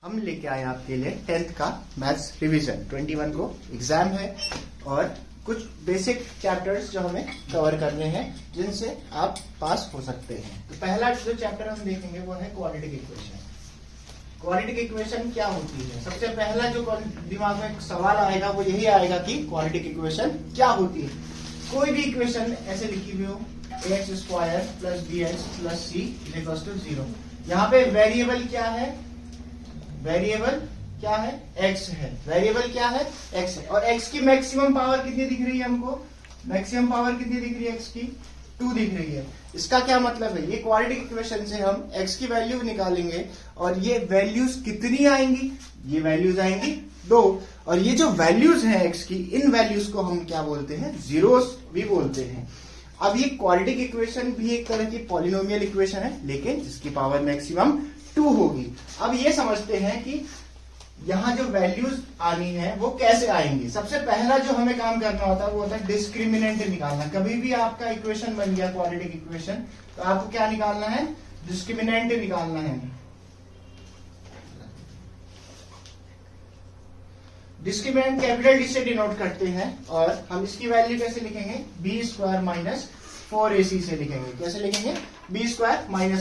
हम लेके आए आपके लिए 10th का मैथ्स रिवीजन 21 को एग्जाम है और कुछ बेसिक चैप्टर्स जो हमें कवर करने हैं जिनसे आप पास हो सकते हैं। तो पहला जो चैप्टर हम देखेंगे वो है क्वाड्रेटिक इक्वेशन। क्वाड्रेटिक इक्वेशन क्या होती है? सबसे पहला जो दिमाग में सवाल आएगा वो यही आएगा कि क्वाड्रेटिक इक्वेशन क्या होती है। कोई भी इक्वेशन ऐसे लिखी हुई हो ax² + bx + c = 0। यहाँ पे वेरिएबल क्या है? वेरिएबल क्या है? x है। वेरिएबल क्या है? x है। और x की मैक्सिमम पावर कितनी दिख रही है हमको? मैक्सिमम पावर कितनी दिख रही है x की? 2 दिख रही है। इसका क्या मतलब है? ये क्वाड्रेटिक इक्वेशन से हम x की वैल्यू निकालेंगे और ये वैल्यूज कितनी आएंगी? ये वैल्यूज आएंगी 2। और ये जो वैल्यूज हैं x की, इन वैल्यूज को हम क्या बोलते हैं? जीरोस भी बोलते हैं। अब ये क्वाड्रेटिक इक्वेशन भी एक तरह की पॉलिनोमियल इक्वेशन है, लेकिन जिसकी पावर मैक्सिमम 2 होगी। अब ये समझते हैं कि यहां जो वैल्यूज आनी है वो कैसे आएंगी। सबसे पहला जो हमें काम करना होता है वो होता है डिस्क्रिमिनेंट निकालना। कभी भी आपका इक्वेशन बन गया क्वाड्रेटिक इक्वेशन, तो आपको क्या निकालना है? डिस्क्रिमिनेंट निकालना है। डिस्क्रिमिनेंट कैपिटल डी से डिनोट करते हैं और हम इसकी वैल्यू कैसे लिखेंगे? b² - 4ac से लिखेंगे। कैसे लिखेंगे? b² -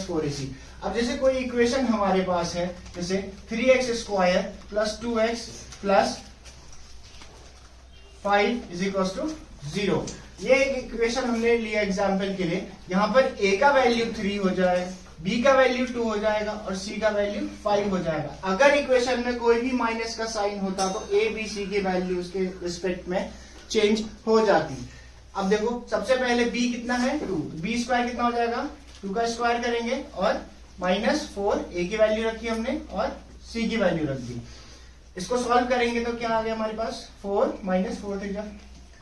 4ac। अब जैसे कोई इक्वेशन हमारे पास है, जैसे 3x² + 2x + 5 = 0। ये एक इक्वेशन हमने लिया एग्जाम्पल के लिए। यहां पर a का वैल्यू 3 हो जाए, b का वैल्यू 2 हो जाएगा और c का वैल्यू 5 हो जाएगा। अगर इक्वेशन में कोई भी माइनस का साइन होता तो a b c की वैल्यू उसके रिस्पेक्ट में चेंज हो जाती। अब देखो, सबसे पहले b कितना है? 2। b² कितना हो जाएगा? 2 का स्क्वायर करेंगे और -4 a की वैल्यू रखी हमने और c की वैल्यू रख दी। इसको सॉल्व करेंगे तो क्या आ गया हमारे पास? 4 - 4 ×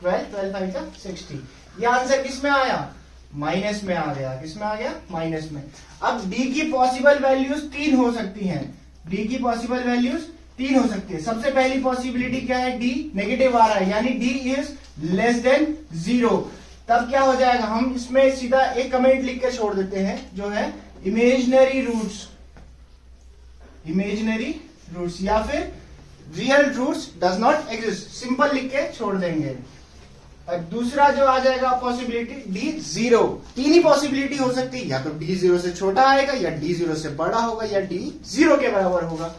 12, 12 × 5 = 60। ये आंसर किस में आया? माइनस में आ गया। किस में आ गया? माइनस में। अब d की पॉसिबल वैल्यूज 3 हो सकती हैं। d की पॉसिबल वैल्यूज 3 हो सकती है। सबसे पहली पॉसिबिलिटी क्या है? d नेगेटिव आ रहा है, यानी d << 0। तब क्या हो जाएगा? हम इसमें सीधा एक कमेंट लिख के छोड़ देते हैं जो है इमेजिनरी रूट्स या फिर real roots does not exist. Simple लिख के छोड़ देंगे। और दूसरा जो आ जाएगा पॉसिबिलिटी d 0। 3 ही पॉसिबिलिटी हो सकती है, या तो d 0 से छोटा आएगा, या d 0 से बड़ा होगा, या d 0 के बराबर होगा।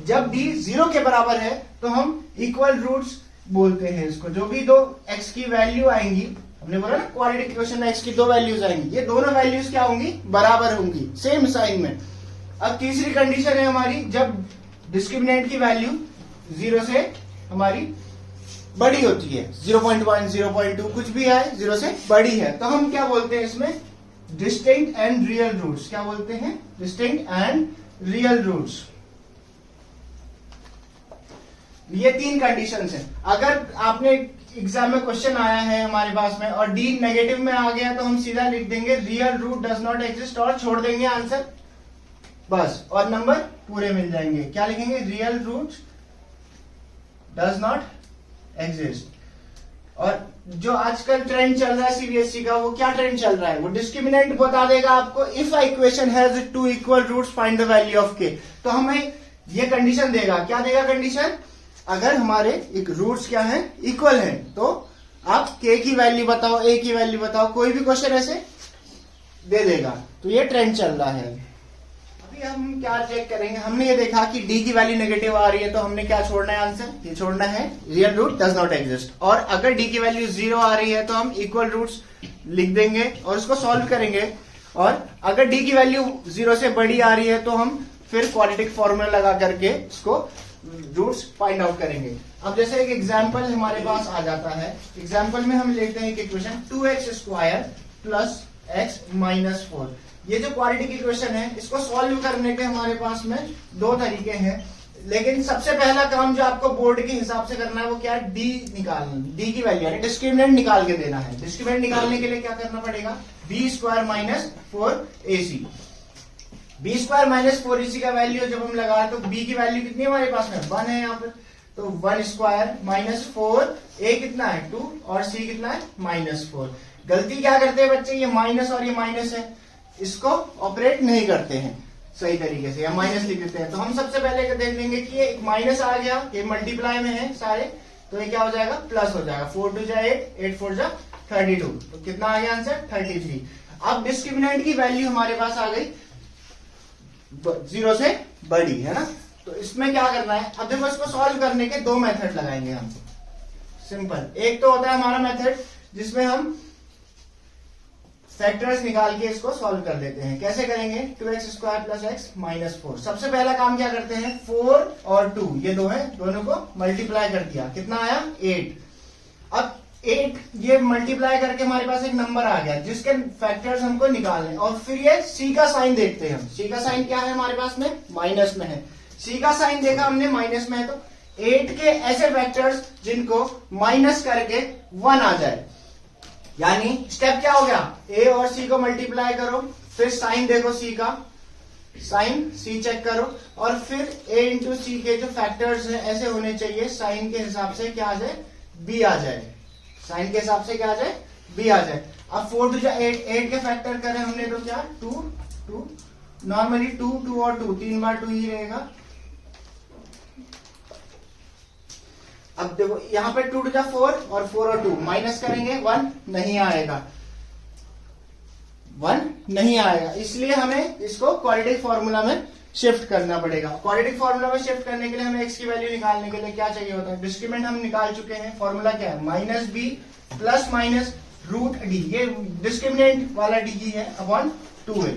जब d 0 के बराबर है तो हम इक्वल रूट्स बोलते हैं इसको। जो भी दो x की वैल्यू आएंगी, हमने बोला ना क्वाड्रेटिक इक्वेशन में x की 2 वैल्यूज आएंगी, ये दोनों वैल्यूज क्या होंगी? बराबर होंगी, सेम साइन में। अब तीसरी कंडीशन है हमारी, जब डिस्क्रिमिनेंट की वैल्यू 0 से हमारी बड़ी होती है, 0.1 0.2 कुछ भी आए, 0 से बड़ी है, तो हम क्या बोलते हैं इसमें? Distinct and real roots. क्या बोलते हैं? Distinct and real roots. ये 3 कंडीशंस हैं। अगर आपने एग्जाम में क्वेश्चन आया है हमारे पास में और d नेगेटिव में आ गया तो हम सीधा लिख देंगे real root does not exist और छोड़ देंगे आंसर, बस, और नंबर पूरे मिल जाएंगे। क्या लिखेंगे? Real root does not exist. और जो आजकल ट्रेंड चल रहा है सीबीएसई का, वो क्या ट्रेंड चल रहा है? वो डिस्क्रिमिनेंट बता देगा आपको, if a equation has 2 equal roots find the value of k। तो हमें ये कंडीशन देगा। क्या देगा कंडीशन? अगर हमारे एक रूट्स क्या है? इक्वल हैं, तो आप k की वैल्यू बताओ, a की वैल्यू बताओ, कोई भी क्वेश्चन ऐसे दे देगा। तो ये ट्रेंड चल रहा है। अभी हम क्या चेक करेंगे? हमने ये देखा कि d की वैल्यू नेगेटिव आ रही है, तो हमने क्या छोड़ना है? आंसर ये छोड़ना है real root does not exist. और अगर d की वैल्यू 0 आ रही है तो हम इक्वल रूट्स लिख देंगे और उसको सॉल्व करेंगे। और अगर d की वैल्यू 0 से बड़ी आ रही है तो हम फिर क्वाड्रेटिक फॉर्मूला लगा करके इसको रूट्स फाइंड आउट करेंगे। अब जैसे एक एग्जांपल हमारे पास आ जाता है। एग्जांपल में हम लेते हैं एक इक्वेशन 2x² + x - 4। ये जो क्वाड्रेटिक इक्वेशन है, इसको सॉल्व करने के हमारे पास में 2 तरीके हैं, लेकिन सबसे पहला काम जो आपको बोर्ड के हिसाब से करना है वो क्या है? d निकालना। d की वैल्यू यानी डिस्क्रिमिनेंट निकाल के देना है। डिस्क्रिमिनेंट निकालने के लिए क्या करना पड़ेगा? b² - 4ac। b² - 4ac का वैल्यू जब हम लगाए तो b की वैल्यू कितनी है हमारे पास में? 1 है यहाँ पर, तो 1² - 4, a कितना है? 2 और c कितना है? -4। गलती क्या करते हैं बच्चे? ये माइनस और ये माइनस है, इसको ऑपरेट नहीं करते हैं। सही तरीके से, या माइनस लिख देते हैं। तो हम सबसे पहले देख लेंगे कि ये एक माइनस आ गया, ये मल्टीप्लाई में है सारे, तो ये क्या हो जाएगा, प्लस हो जाएगा। 4 2 जा 8, 8 4 जा 32, तो कितना आ गया आंसर 33। अब डिस्क्रिमिनेंट की वैल्यू हमारे पास आ गई 0 से बड़ी, है ना। तो इसमें क्या करना है, अब देखो इसको सॉल्व करने के दो मेथड लगाएंगे हम। सिंपल, एक तो होता है हमारा मेथड जिसमें हम फैक्टर्स निकाल के इसको सॉल्व कर लेते हैं। कैसे करेंगे, 2x² प्लस x माइनस 4। सबसे पहला काम क्या करते हैं, 4 और 2 ये दो है, दोनों को मल्टीप्लाई कर दिया, कितना आया 8। अब 8 ये मल्टीप्लाई करके हमारे पास एक नंबर आ गया जिसके फैक्टर्स हमको निकालने, और फिर ये c का साइन देखते हैं हम। c का साइन क्या है हमारे पास में, माइनस में है। c का साइन देखा हमने माइनस में है, तो 8 के ऐसे फैक्टर्स जिनको माइनस करके 1 आ जाए, यानी स्टेप क्या हो गया, a और c को मल्टीप्लाई करो, फिर साइन देखो c का, साइन c चेक करो, और फिर a इंटू सी के जो फैक्टर्स हैं ऐसे होने चाहिए साइन के हिसाब से क्या आ जाए, b आ जाए, साइन के हिसाब से क्या आ जाए, b आ जाए। अब 4 2 जा 8, 8 के फैक्टर करें हमने तो क्या 2 2, नॉर्मली 2 2 और 2 3 बार 2 ही रहेगा। अब देखो यहाँ पे 2 2 जा 4 और 4 और 2 माइनस करेंगे 1 नहीं आएगा, 1 नहीं आएगा, इसलिए हमें इसको क्वाड्रेटिक फॉर्मूला में शिफ्ट करना पड़ेगा। क्वाड्रेटिक फॉर्मूला में शिफ्ट करने के लिए हमें x की वैल्यू निकालने के लिए क्या चाहिए होता है, डिस्क्रिमिनेंट हम निकाल चुके हैं। फॉर्मूला क्या है, minus B plus minus root D, ये डिस्क्रिमिनेंट वाला डी है अपॉन 2a।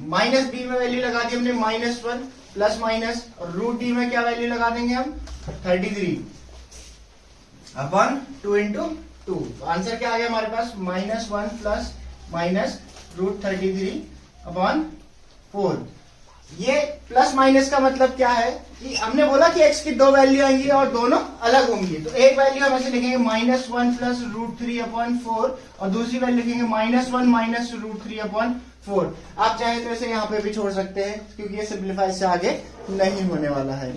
माइनस बी में वैल्यू लगा दी हमने -1 प्लस माइनस, और रूट डी में क्या वैल्यू लगा देंगे हम 33 अपॉन 2 इंटू 2। आंसर क्या आ गया हमारे पास, -1 प्लस माइनस रूट 33 अपॉन 4। ये प्लस माइनस का मतलब क्या है कि हमने बोला कि x की दो वैल्यू आएंगी और दोनों अलग होंगी, तो एक वैल्यू हम ऐसे लिखेंगे -1 प्लस रूट 3 अपॉन 4, और दूसरी वैल्यू लिखेंगे -1 माइनस रूट 3 अपॉन 4। आप चाहे तो इसे यहाँ पे भी छोड़ सकते हैं क्योंकि ये सिंप्लीफाई से आगे नहीं होने वाला है।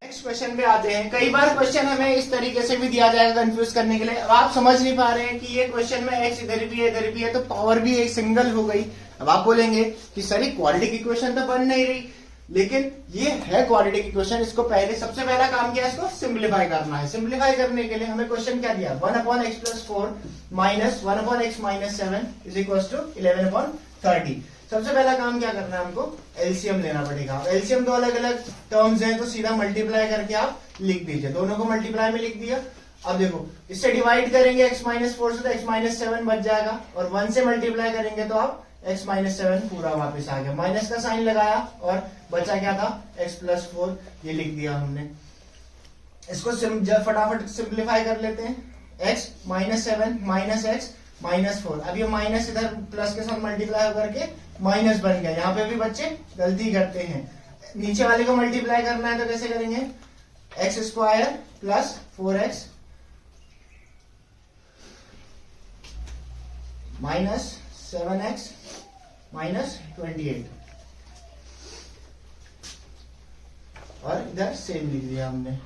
नेक्स्ट क्वेश्चन पे आते हैं। कई बार क्वेश्चन हमें इस तरीके से भी दिया जाएगा कंफ्यूज करने के लिए। अब आप समझ नहीं पा रहे हैं कि ये क्वेश्चन में x इधर भी है तो पावर भी एक सिंगल हो गई। अब आप बोलेंगे कि सर ये क्वाड्रेटिक इक्वेशन तो बन नहीं रही, लेकिन ये है क्वाड्रेटिक इक्वेशन। इसको पहले सबसे पहला काम किया, इसको सिंप्लीफाई करना है। सिंप्लीफाई करने के लिए हमें क्वेश्चन क्या दिया, 1/x + 4 minus 1/x - 7 is equal to 11/30। सबसे पहला काम क्या करना है, हमको एलसीएम लेना पड़ेगा। एलसीएम दो अलग अलग टर्म्स हैं तो सीधा मल्टीप्लाई करके आप लिख दीजिए, दोनों को मल्टीप्लाई में लिख दिया। अब देखो इससे डिवाइड करेंगे x - 4 से तो x - 7 बच जाएगा, और 1 से मल्टीप्लाई करेंगे तो आप x - 7 पूरा वापस आ गया। माइनस का साइन लगाया और बचा क्या था, x + 4 ये लिख दिया हमने। इसको फटाफट सिंप्लीफाई कर लेते हैं। x - 7 minus x -4। अब ये माइनस इधर प्लस के साथ मल्टीप्लाई होकर के माइनस बन गया। यहाँ पे भी बच्चे गलती करते हैं, नीचे वाले को मल्टीप्लाई करना है तो कैसे करेंगे, x² + 4x माइनस 7x -28, और इधर सेम लिख दिया हमने।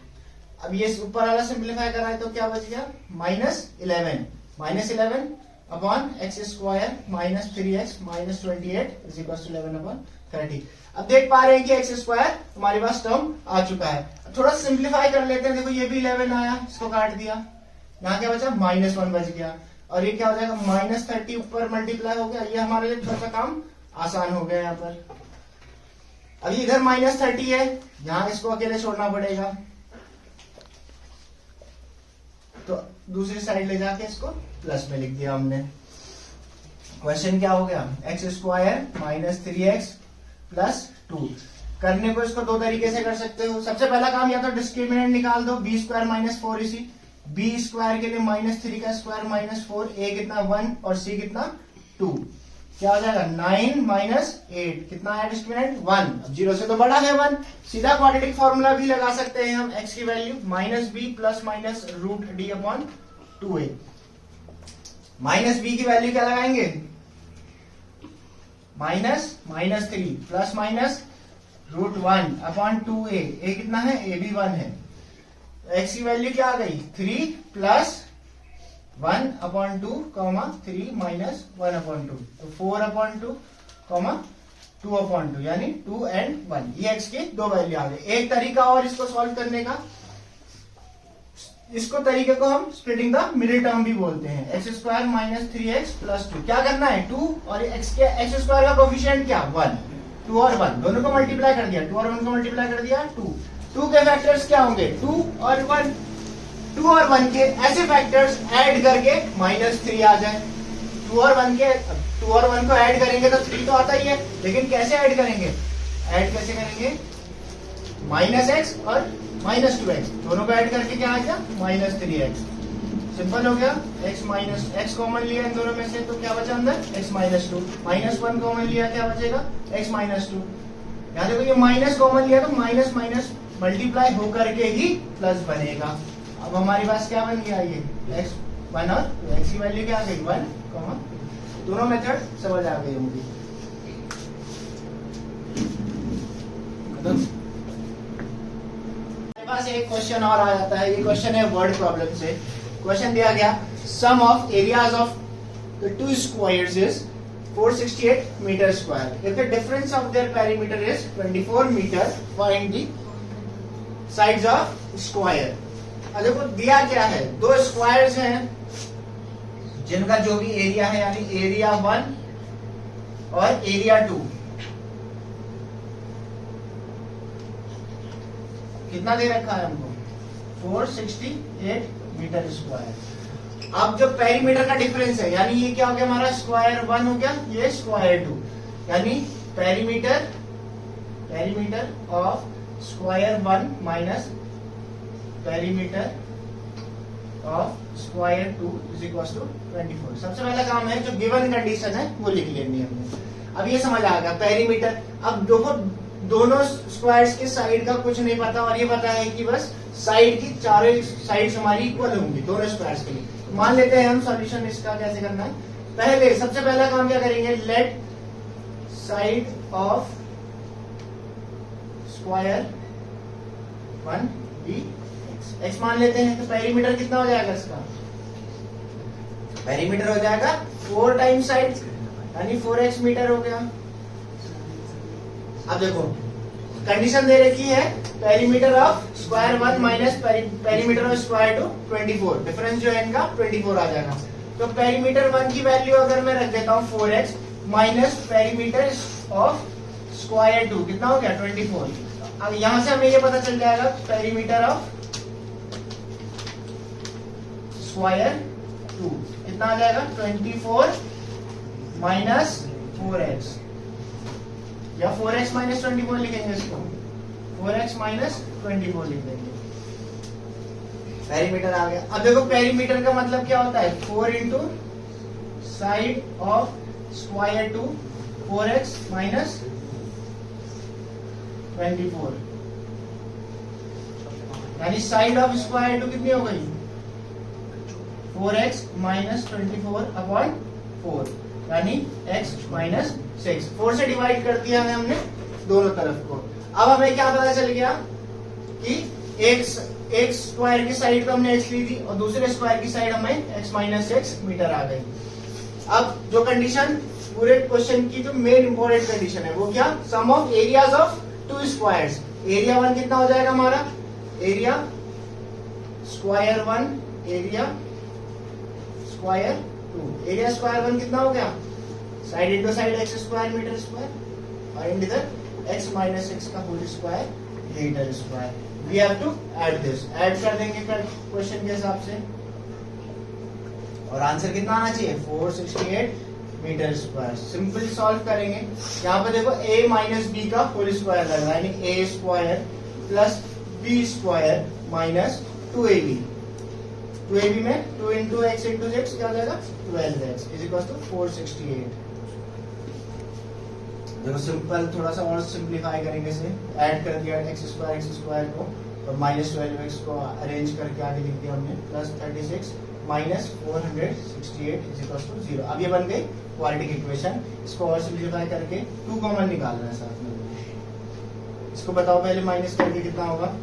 अब ये ऊपर वाला सिंप्लीफाई करा है तो क्या बच गया, -11 upon x² -3x -28 is equal to 11/30। अब देख पा रहे हैं कि x² हमारे पास टर्म आ चुका है। थोड़ा सिंप्लीफाई कर लेते हैं। देखो ये भी 11 आया, इसको काट दिया, यहाँ क्या बचा -1 बच गया, और ये क्या हो जाएगा -30 ऊपर मल्टीप्लाई हो गया। ये हमारे लिए थोड़ा सा काम आसान हो गया यहाँ पर। अब इधर -30 है, यहाँ इसको अकेले छोड़ना पड़ेगा, तो दूसरी साइड ले जाके इसको प्लस में लिख दिया हमने। क्वेश्चन क्या हो गया, x² -3x + 2। करने को इसको दो तरीके से कर सकते हो। सबसे पहला काम या तो डिस्क्रिमिनेंट निकाल दो, b² - 4ac, b² के लिए -3 का स्क्वायर -4, a कितना 1 और c कितना 2, क्या हो जाएगा 9 - 8, कितना आया डिस्क्रिमिनेंट 1। अब 0 से तो बड़ा है 1, सीधा क्वाड्रेटिक फॉर्मूला भी लगा सकते हैं हम। x की value -b + root d upon 2a। -b की वैल्यू क्या लगाएंगे, -3 + रूट 1 अपॉन 2a, a कितना है, a भी 1 है। x की वैल्यू क्या आ गई, 3 + 1/2, 3 - 1/2, तो 4/2, 2/2 यानी 2 and 1, ये x की दो वैल्यू आ गई। एक तरीका और इसको सॉल्व करने का, इसको तरीके को हम स्प्लिटिंग द मिडिल टर्म भी बोलते हैं। x² माइनस 3x प्लस 2, क्या करना है 2 और x² का कोफिशिएंट क्या 1, 2 और 1 दोनों को मल्टीप्लाई कर दिया, 2 और 1 को मल्टीप्लाई कर दिया 2 के फैक्टर्स क्या होंगे 2 और 1, 2 और 1 के ऐसे फैक्टर्स ऐड करके -3 आ जाए। 2 और 1 को ऐड करेंगे तो 3 तो आता ही है, लेकिन कैसे ऐड करेंगे, ऐड कैसे करेंगे -x और -2x दोनों को ऐड करके क्या आ गया -3x, सिंपल हो गया। x कॉमन लिया इन दोनों में से तो क्या बचा अंदर x -2, -1 कॉमन लिया क्या बचेगा x -2। यहाँ देखो ये माइनस कॉमन लिया तो माइनस माइनस मल्टीप्लाई होकर के ही प्लस बनेगा। अब हमारे पास क्या बन गया ये x1 और x की वैल्यू क्या आ गई 1, दोनों मेथड समझ आ गई होंगी। मेरे पास एक क्वेश्चन और आ जाता है, ये क्वेश्चन है वर्ड प्रॉब्लम से। क्वेश्चन दिया गया sum of areas of the two squares is 468 metre square if the difference of their perimeter is 24 metre, find the sides of square. अब देखो दिया क्या है, दो स्क्वायर्स हैं जिनका जो भी एरिया है यानी एरिया 1 और एरिया 2 कितना दे रखा है हमको 468 मीटर स्क्वायर। अब जो पेरीमीटर का डिफरेंस है यानी ये क्या हो गया हमारा स्क्वायर 1 हो गया, ये स्क्वायर 2, यानी perimeter of square 1 minus perimeter of square 2 is equal to 24। सबसे पहला काम है जो गिवन कंडीशन है वो लिख लेनी है हमने। अब ये समझ आ गया पेरीमीटर। अब दोनों स्क्वायर्स के साइड का कुछ नहीं पता और ये पता है कि बस साइड की चारों साइड्स हमारी इक्वल होंगी दोनों स्क्वायर्स के लिए। मान लेते हैं हम सॉल्यूशन इसका कैसे करना है। पहले सबसे पहला काम क्या करेंगे, let side of square 1 be x मान लेते हैं तो पेरीमीटर कितना हो जाएगा इसका, पेरीमीटर हो जाएगा 4 टाइम्स साइड यानी 4x मीटर हो गया। अब देखो कंडीशन दे रखी है perimeter of square 1 minus perimeter of square 2 24, difference जो है इनका 24 आ जाएगा। तो पेरीमीटर 1 की वैल्यू अगर मैं रख देता हूँ 4x minus perimeter of square 2 कितना हो गया 24। अब यहां से हमें ये पता चल जाएगा पेरीमीटर ऑफ स्क्वायर 2 कितना आ जाएगा 24 माइनस 4x या 4x माइनस 24 लिखेंगे इसको, 4x माइनस 24 लिख देंगे, पेरीमीटर आ गया। अब देखो पेरीमीटर का मतलब क्या होता है 4 into side of square 2 4x minus 24 यानी साइड ऑफ स्क्वायर 2 कितनी हो गई 4x माइनस 24 अपॉन 4 यानी x माइनस 6। 4 से डिवाइड कर दिया है हमने दोनों तरफ को। अब हमें क्या पता चल गया कि एक स्क्वायर की साइड पे हमने x ली थी और दूसरे स्क्वायर की साइड हमें x माइनस 6 मीटर आ गई। अब जो कंडीशन पूरे क्वेश्चन की जो मेन इंपॉर्टेंट कंडीशन है वो क्या, sum of areas of two squares. Area 1 कितना हो जाएगा हमारा, area square 1 area square 2, area square 1 कितना हो गया side into side x square metre square और इन इधर x माइनस 6 का whole square metre square. We have to add this, add कर देंगे क्वेश्चन के हिसाब से और आंसर कितना आना चाहिए 468 मीटर स्क्वायर। सिंपल सॉल्व करेंगे। यहाँ पे देखो a माइनस बी का होल स्क्वायर लग रहा है यानी a square plus b square minus 2ab। 2ab में 2 इंटू एक्स इंटू एक्स क्या हो जाएगा 12x इज इक्वल टू 468। देखो सिंपल थोड़ा सा और सिंप्लीफाई करेंगे इसे, ऐड कर दिया x स्क्वायर को और माइनस 12x को अरेंज करके आगे लिख दिया हमने plus 36 minus 468 is equal to 0। अब ये बन गई क्वाड्रेटिक इक्वेशन। इसको और सिंप्लीफाई करके 2 कॉमन निकालना है साथ में। इसको बताओ पहले माइनस करके कितना होगा,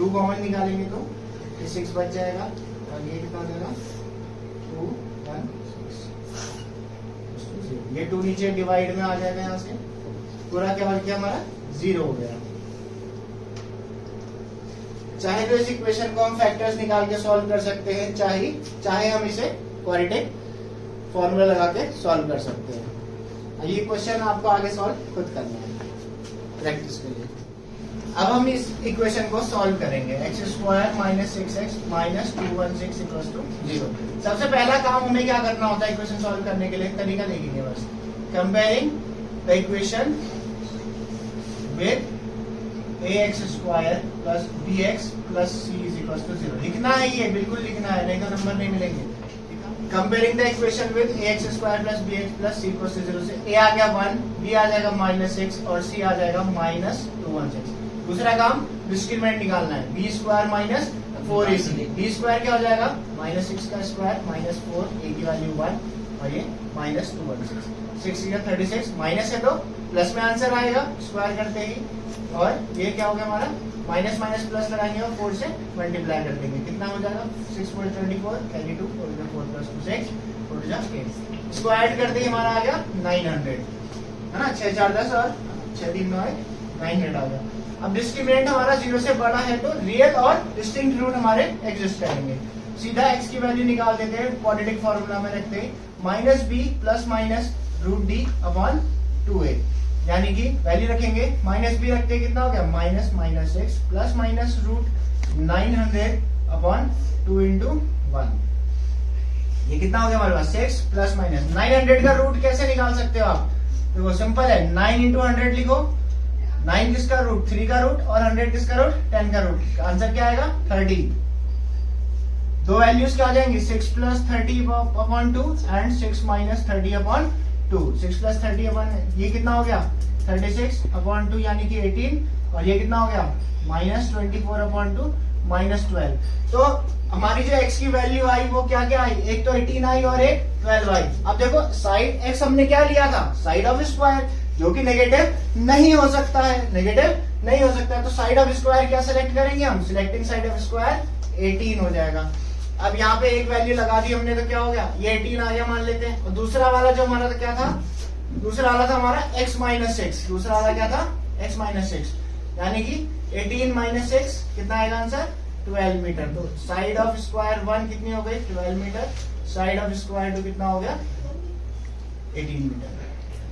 2 कॉमन निकालेंगे तो ये 6 बच जाएगा और ये कितना हो जाएगा 2 1 6। ये 2 नीचे डिवाइड में आ जाएगा, यहाँ से पूरा क्या बन गया हमारा 0 हो गया। चाहे तो इस इक्वेशन को हम फैक्टर्स निकाल के सॉल्व कर सकते हैं, चाहे हम इसे क्वाड्रेटिक फॉर्मूला लगा के सॉल्व कर सकते हैं। ये क्वेश्चन आपको आगे सॉल्व खुद करना है प्रैक्टिस के लिए। अब हम इस इक्वेशन को सॉल्व करेंगे। x square minus 6x minus 216 equals to 0। सबसे पहला काम हमें क्या करना होता है इक्वेशन सॉल्व करने के लिए, तरीका देखेंगे बस। Comparing the equation with ax square plus bx plus c is equal to 0। लिखना है, ये बिल्कुल लिखना है, नहीं तो नंबर नहीं मिलेंगे। Comparing the equation with ax square plus bx plus c equal to 0 से a आ गया 1, b आ जाएगा माइनस 6 और c आ जाएगा माइनस 216। दूसरा काम डिस्क्रिमिनेंट निकालना है, b square minus 4ac। b square क्या हो जाएगा माइनस 6 का स्क्वायर माइनस 4, a की वैल्यू 1 और ये माइनस 216। 6 का 36 माइनस है तो प्लस में आंसर आएगा स्क्वायर करते ही, और ये क्या हो गया हमारा माइनस माइनस प्लस लगाएंगे और 4 से मल्टीप्लाई कर देंगे, कितना हो जाएगा 6 4 24 कैरी 2 4 प्लस 2 6 4 8। इसको ऐड करते ही हमारा आ गया 900, है ना। 6 4 10 और 6 3 9 900 आ गया। अब डिस्क्रिमिनेंट हमारा 0 से बड़ा है तो रियल और डिस्टिंक्ट रूट हमारे एग्जिस्ट करेंगे। सीधा x की वैल्यू निकाल देते हैं, क्वाड्रेटिक फॉर्मूला में रखते हैं minus B plus minus root D upon 2a, यानी कि वैल्यू रखेंगे माइनस बी रखते हैं, कितना हो गया minus minus 6 plus minus root 900 upon 2 into 1। ये कितना हो गया हमारे पास 6 प्लस माइनस 900 का रूट कैसे निकाल सकते हो आप, देखो सिंपल है, 9 इंटू 100 लिखो। 9 किसका रूट 3 का रूट और 100 किसका रूट 10 का रूट, आंसर क्या आएगा 30। दो वैल्यूज क्या आ जाएंगी 6 plus 30 upon 2 and 6 minus 30 upon 2। 6 plus 30 upon ये कितना हो गया 36 अपॉन 2 यानी कि 18, और ये कितना हो गया माइनस 24 अपॉन 2 माइनस 12। तो हमारी जो x की वैल्यू आई वो क्या क्या आई, एक तो 18 आई और एक 12 आई। अब देखो साइड x हमने क्या लिया था साइड ऑफ स्क्वायर, जो कि नेगेटिव नहीं हो सकता है, नेगेटिव नहीं हो सकता है, तो साइड ऑफ स्क्वायर क्या सेलेक्ट करेंगे हम, सिलेक्टिंग साइड ऑफ स्क्वायर 18 हो जाएगा। अब यहाँ पे एक वैल्यू लगा दी हमने तो क्या हो गया ये 18 आ गया मान लेते हैं, और दूसरा वाला जो हमारा तो क्या था, दूसरा वाला था हमारा x माइनस 6, दूसरा वाला क्या था x माइनस 6, यानी कि 18 माइनस 6 कितना आएगा आंसर 12 मीटर। तो साइड ऑफ स्क्वायर 1 कितनी हो गई 12 मीटर, साइड ऑफ स्क्वायर 2 कितना हो गया 18 मीटर,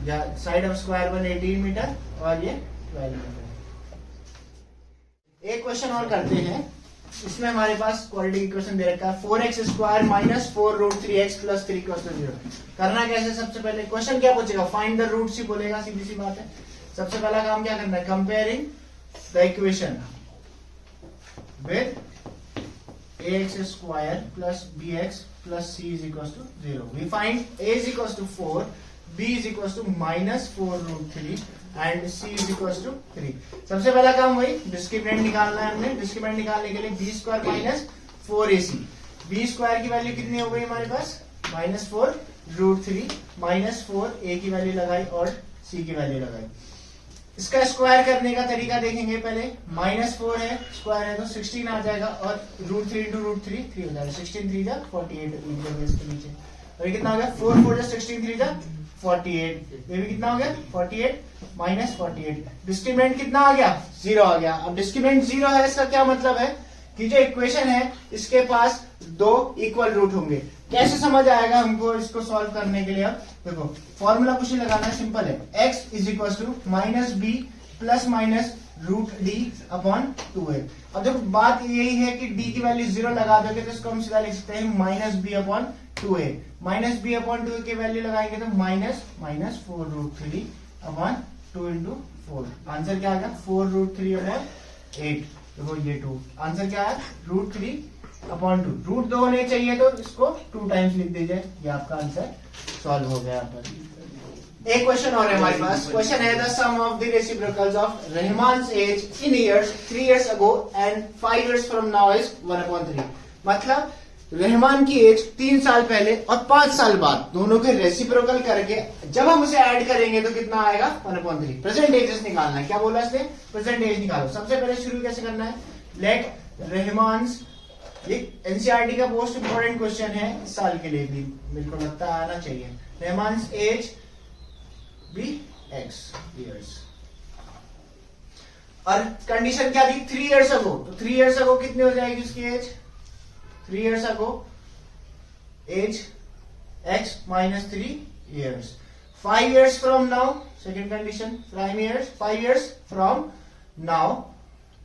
या साइड ऑफ स्क्वायर 1 18 मीटर और ये 12 मीटर। एक क्वेश्चन और करते हैं, इसमें हमारे पास क्वाड्रेटिक इक्वेशन दे रखा है 4x square minus 4 root 3x plus 3 equals to 0। करना कैसे, सबसे पहले क्वेश्चन क्या पूछेगा फाइंड द रूट्स ही बोलेगा, सीधी सी बात है। सबसे पहला काम क्या करना है, comparing the equation with ax square plus bx plus c is equal to 0। We find a is equal to 4, b is equal to minus 4 root 3 and c is equal to 3। सबसे पहला काम वही डिस्क्रिमिनेंट निकालना है हमने। Discriminant निकालने के लिए b square minus 4ac, b square की वैल्यू कितनी हो गई हमारे पास माइनस 4 रूट 3 माइनस 4 a की वैल्यू लगाई और c की वैल्यू लगाई। इसका स्क्वायर करने का तरीका देखेंगे पहले, माइनस 4 है स्क्वायर है तो 16 आ जाएगा और रूट 3 इंटू रूट 3 3 हो जाएगा, 16 3 जा 48 इसके नीचे, और ये कितना हो गया 4 4 जा 16 3 जा 48, ये भी कितना हो गया 48 माइनस 48। डिस्क्रिमिनेंट कितना आ गया 0 आ गया। अब डिस्क्रिमिनेंट 0 है, इसका क्या मतलब है कि जो इक्वेशन है इसके पास दो इक्वल रूट होंगे। कैसे समझ आएगा हमको इसको सॉल्व करने के लिए, अब देखो फॉर्मूला कुछ नहीं लगाना है, सिंपल है, x is equal to minus B plus minus root D upon 2a। अब देखो बात यही है कि d की वैल्यू 0 लगा दोगे तो इसको हम सीधा लिख सकते हैं minus B upon 2a। Minus B upon 2a की वैल्यू लगाएंगे तो minus minus 4 root 3 upon 2 into 4। Answer क्या आ गया 4 रूट 3 अपॉन 8। देखो ये 2, आंसर क्या है रूट 3 अपॉन 2। रूट 2 होने चाहिए तो इसको 2 टाइम्स लिख दीजिए, ये आपका आंसर सॉल्व हो गया। पर एक क्वेश्चन और है हमारे पास, क्वेश्चन है the sum of the reciprocals of Rahman's age in years 3 years ago and 5 years from now is 1/3। मतलब रहमान की एज 3 साल पहले और 5 साल बाद दोनों के रेसिप्रोकल करके जब हम उसे ऐड करेंगे तो कितना आएगा 1/3। प्रेजेंट एजेस निकालना है, क्या बोला इसने प्रेजेंट एज निकालो। सबसे पहले शुरू कैसे करना है, लेट रहमान्स, ये एनसीईआरटी का मोस्ट इंपोर्टेंट क्वेश्चन है इस साल के लिए भी, मेरे को लगता है आना चाहिए। रहमान्स एज बी एक्स ईयर्स, और कंडीशन क्या थी 3 इयर्स अगो, तो 3 इयर्स अगो कितनी हो जाएगी उसकी age, 3 years ago age x minus 3 years. 5 years from now, second condition 5 years from now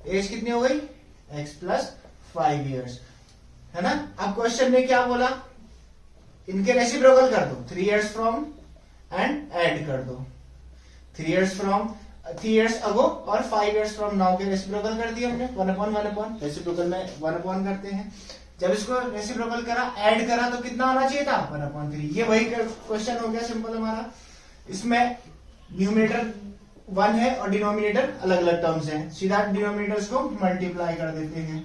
age कितनी हो गई x प्लस 5 इयर्स, है ना। अब क्वेश्चन में क्या बोला, इनके रेसिप्रोकल कर दो, 3 इयर्स फ्रॉम एंड ऐड कर दो, 3 इयर्स अगो और 5 इयर्स फ्रॉम नाउ के रेसिप्रोकल कर दिए हमने, 1/1 रेसिप्रोकल में 1 करते हैं। जब इसको रेसिप्रोकल करा, ऐड करा, तो कितना आना चाहिए था 1/3। ये वही क्वेश्चन हो गया सिंपल हमारा। इसमें न्यूमरेटर 1 है और डिनोमिनेटर अलग अलग टर्म्स हैं, सीधा डिनोमिनेटर्स को मल्टीप्लाई कर देते हैं।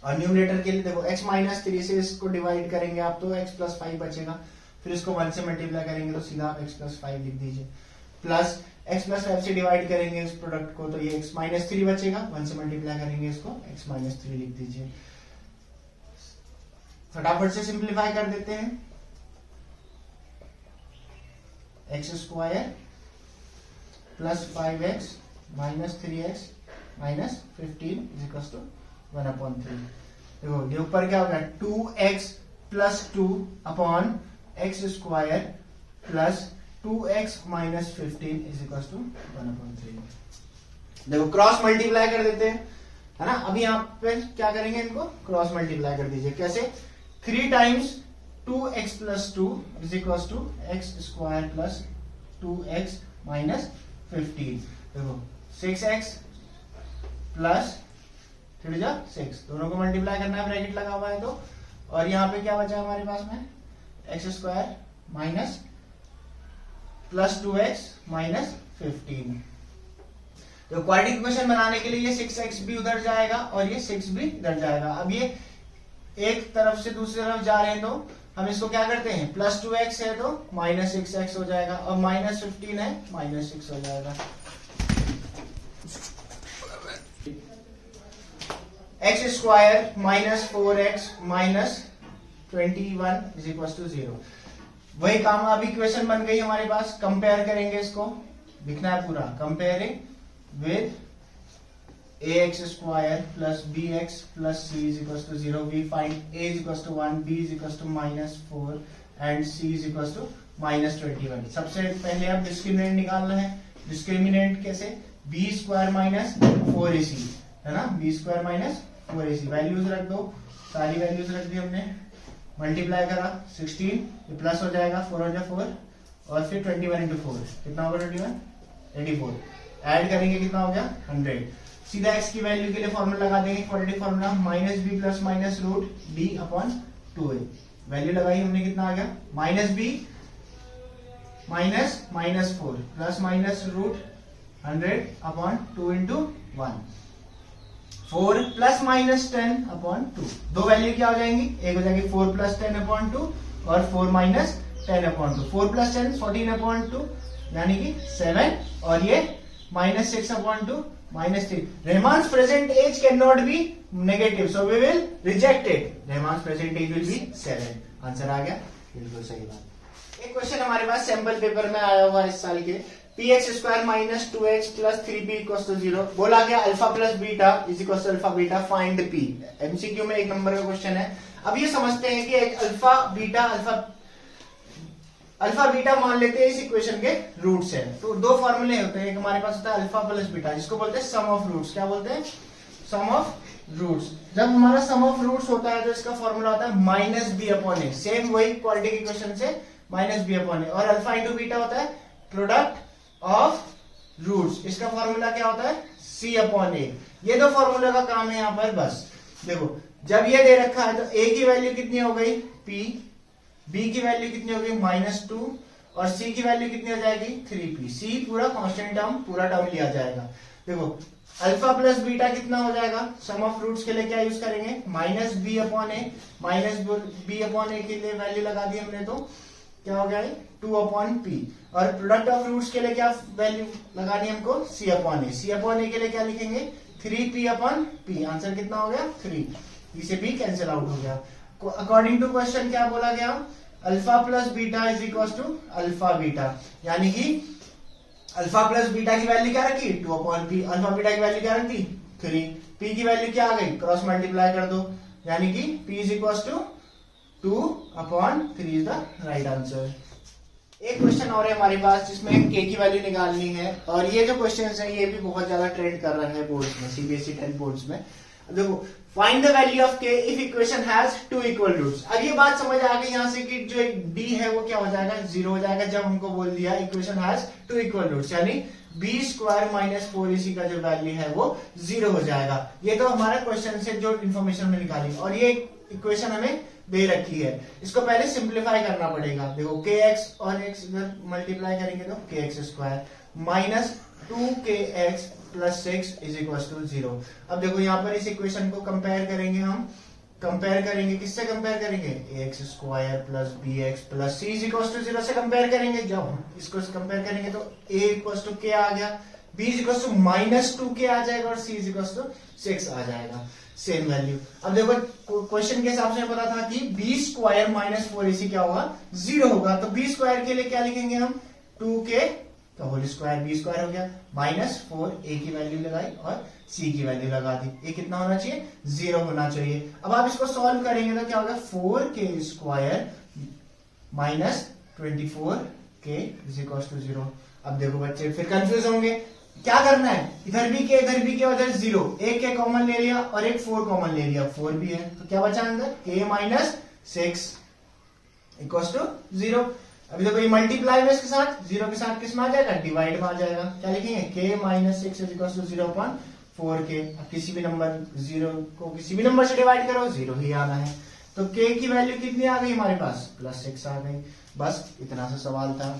और न्यूमरेटर के लिए देखो x माइनस 3 से इसको डिवाइड करेंगे आप तो x प्लस 5 बचेगा, फिर इसको 1 से मल्टीप्लाई करेंगे तो सीधा आप x प्लस 5 लिख दीजिए, प्लस x प्लस 5 से डिवाइड करेंगे इस प्रोडक्ट को तो ये x माइनस 3 बचेगा, 1 से मल्टीप्लाई करेंगे इसको x माइनस 3 लिख दीजिए। फटाफट से सिंप्लीफाई कर देते हैं, x square plus 5x minus 3x minus 15 is to 1/3। देखो ये ऊपर क्या होगा 2x plus 2 upon X square plus 2x minus 15 is equal to 1/3। देखो क्रॉस मल्टीप्लाई कर देते हैं, है ना। अभी यहाँ पे क्या करेंगे, इनको क्रॉस मल्टीप्लाई कर दीजिए। कैसे, 3 times 2x plus 2 is equal to X square plus 2x minus 15। देखो 6x प्लस 3 6, दोनों को मल्टीप्लाई करना है, ब्रैकेट लगा हुआ है तो। और यहाँ पे क्या बचा हमारे पास में, x square minus plus 2x minus 15। तो क्वाड्रेटिक इक्वेशन बनाने के लिए ये 6x भी उधर जाएगा और ये 6 भी इधर जाएगा। अब ये एक तरफ से दूसरी तरफ जा रहे हैं तो हम इसको क्या करते हैं, प्लस 2x है तो माइनस 6x हो जाएगा, और माइनस 15 है माइनस 6 हो जाएगा। X square minus 4x minus 21 is equal to 0। वही काम, अब इक्वेशन बन गई हमारे पास। कंपेयर करेंगे, इसको लिखना है पूरा, comparing with ax square plus bx plus c is equal to 0। We find a is equal to 1, b is equal to minus 4 and c is equal to minus 21। सबसे पहले आप डिस्क्रिमिनेंट निकालना है। डिस्क्रिमिनेंट कैसे, b स्क्वायर माइनस 4ac, है ना, b square minus 4ac। Values रख दो, सारी वैल्यूज रख दी हमने, मल्टीप्लाई करा 16, ये प्लस हो जाएगा, 4 हो जाए 4, और फिर 21 इंटू 4 कितना होगा 21 84। ऐड करेंगे कितना हो गया 100। सीधा x की वैल्यू के लिए फॉर्मूला लगा देंगे, quadratic formula, minus B plus minus root D upon 2a। Value लगाई हमने, कितना आ गया, minus B minus minus 4 plus minus root 100 upon 2 into 1, 4 plus minus 10 upon 2। दो वैल्यू क्या हो जाएंगी, एक हो जाएगी 4 प्लस 10 अपॉन 2 और 4 माइनस 10 अपॉन 2। 4 प्लस 10 14 अपॉन 2 यानी कि 7, और ये minus 6 upon 2 minus 3। Rahman's present age can not be negative, so we will reject it. Rahman's present age will be 7। Answer आ गया, बिल्कुल सही बात। एक क्वेश्चन हमारे पास सैंपल पेपर में आया हुआ है इस साल के, px square minus 2x plus 3p equal to 0। बोला गया alpha plus beta is equal to alpha beta, find p। MCQ में 1 नंबर का क्वेश्चन है। अब ये समझते हैं कि एक अल्फा बीटा मान लेते हैं इस इक्वेशन के रूट्स है। तो दो फॉर्मूले होते हैं, एक हमारे पास होता है अल्फा प्लस बीटा, जिसको बोलते हैं सम ऑफ रूट्स। क्या बोलते हैं, सम ऑफ रूट्स। जब हमारा सम ऑफ रूट्स होता है तो इसका फॉर्मूला होता है माइनस बी अपॉन ए, सेम वही क्वाड्रेटिक इक्वेशन से माइनस बी अपॉन ए। और अल्फा इंटू बीटा होता है प्रोडक्ट ऑफ रूट्स, इसका फॉर्मूला क्या होता है सी अपॉन ए। ये दो फॉर्मूला का काम है यहाँ पर। बस देखो, जब ये दे रखा है तो a की वैल्यू कितनी हो गई p, b की वैल्यू कितनी हो गई -2, और c की वैल्यू कितनी हो जाएगी 3p। c पूरा कांस्टेंट टर्म, पूरा टर्म लिया जाएगा। देखो अल्फा प्लस बीटा कितना हो जाएगा, सम ऑफ रूट्स के लिए क्या यूज करेंगे, माइनस बी अपॉन ए। माइनस बी अपॉन ए के लिए वैल्यू लगा दी हमने, तो क्या हो गया 2 अपॉन पी। और प्रोडक्ट ऑफ रूट्स के लिए क्या वैल्यू लगानी है हमको, सी अपॉन ए। सी अपॉन ए के लिए क्या लिखेंगे, 3p अपॉन p, आंसर कितना हो गया 3, p से p कैंसिल आउट हो गया। अकॉर्डिंग टू क्वेश्चन क्या बोला गया, alpha plus beta is equal to alpha beta, यानी कि अल्फा प्लस बीटा की वैल्यू क्या रखी 2 अपॉन पी, अल्फा बीटा की वैल्यू क्या रखी 3, p की वैल्यू क्या आ गई क्रॉस मल्टीप्लाई कर दो, यानी कि p is equal to 2 upon 3 is the right answer. एक क्वेश्चन और है हमारे पास जिसमें k की वैल्यू निकालनी है, और ये जो क्वेश्चन है ये भी बहुत ज्यादा ट्रेंड कर रहा है बोर्ड्स में, सीबीएसई 10 बोर्ड्स में। देखो, find the value of k if equation has 2 equal roots. अब ये बात समझ आ गई यहाँ से कि जो d है वो क्या हो जाएगा 0 हो जाएगा, जब हमको बोल दिया इक्वेशन हैज 2 इक्वल रूट्स, यानी b स्क्वायर माइनस 4ac का जो वैल्यू है वो 0 हो जाएगा। ये तो हमारा क्वेश्चन से जो इन्फॉर्मेशन में निकाली, और ये इक्वेशन हमें दे रखी है, इसको पहले सिंप्लीफाई करना पड़ेगा। देखो kx और x इधर मल्टीप्लाई करेंगे तो kx square minus 2kx plus 6 is equal to 0। अब देखो यहाँ पर इस इक्वेशन को कंपेयर करेंगे, हम कंपेयर करेंगे किससे कंपेयर करेंगे, ax square plus bx plus c is equal to 0 से कंपेयर करेंगे। जब हम इसको कंपेयर करेंगे तो a इक्वल टू k आ गया, b is equal to minus 2k आ जाएगा, और c इज इक्वल टू 6 आ जाएगा, सेम वैल्यू। अब देखो क्वेश्चन के हिसाब से पता था कि b स्क्वायर माइनस 4ac क्या होगा 0 होगा, तो b स्क्वायर के लिए क्या लिखेंगे हम 2k तो होल स्क्वायर, b स्क्वायर हो गया, माइनस 4a की वैल्यू लगाई और c की वैल्यू लगा दी, ये कितना होना चाहिए 0 होना चाहिए। अब आप इसको सॉल्व करेंगे तो क्या होगा 4k square minus 24k is equal to 0। अब देखो बच्चे फिर कंफ्यूज होंगे, क्या करना है, इधर भी के इधर भी के उधर 0, एक के कॉमन ले लिया और एक 4 कॉमन ले लिया, 4 भी है तो क्या बचा अंदर k माइनस 6 इक्वल टू 0। अभी देखो ये मल्टीप्लाई में इसके साथ 0 के साथ किस में आ जाएगा डिवाइड में आ जाएगा, क्या लिखेंगे k minus 6 is equal to 0 upon 4k। अब किसी भी नंबर 0 को किसी भी नंबर से डिवाइड करो 0 ही आना है, तो k की वैल्यू कितनी आ गई हमारे पास प्लस 6 आ गई। बस इतना सा सवाल था।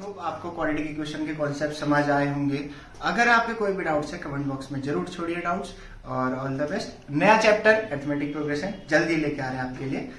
आपको क्वाड्रेटिक इक्वेशन के कॉन्सेप्ट समझ आए होंगे। अगर आपके कोई भी डाउट्स है कमेंट बॉक्स में जरूर छोड़िए डाउट्स, और ऑल द बेस्ट। नया चैप्टर अरिथमेटिक प्रोग्रेशन जल्दी लेके आ रहे हैं आपके लिए।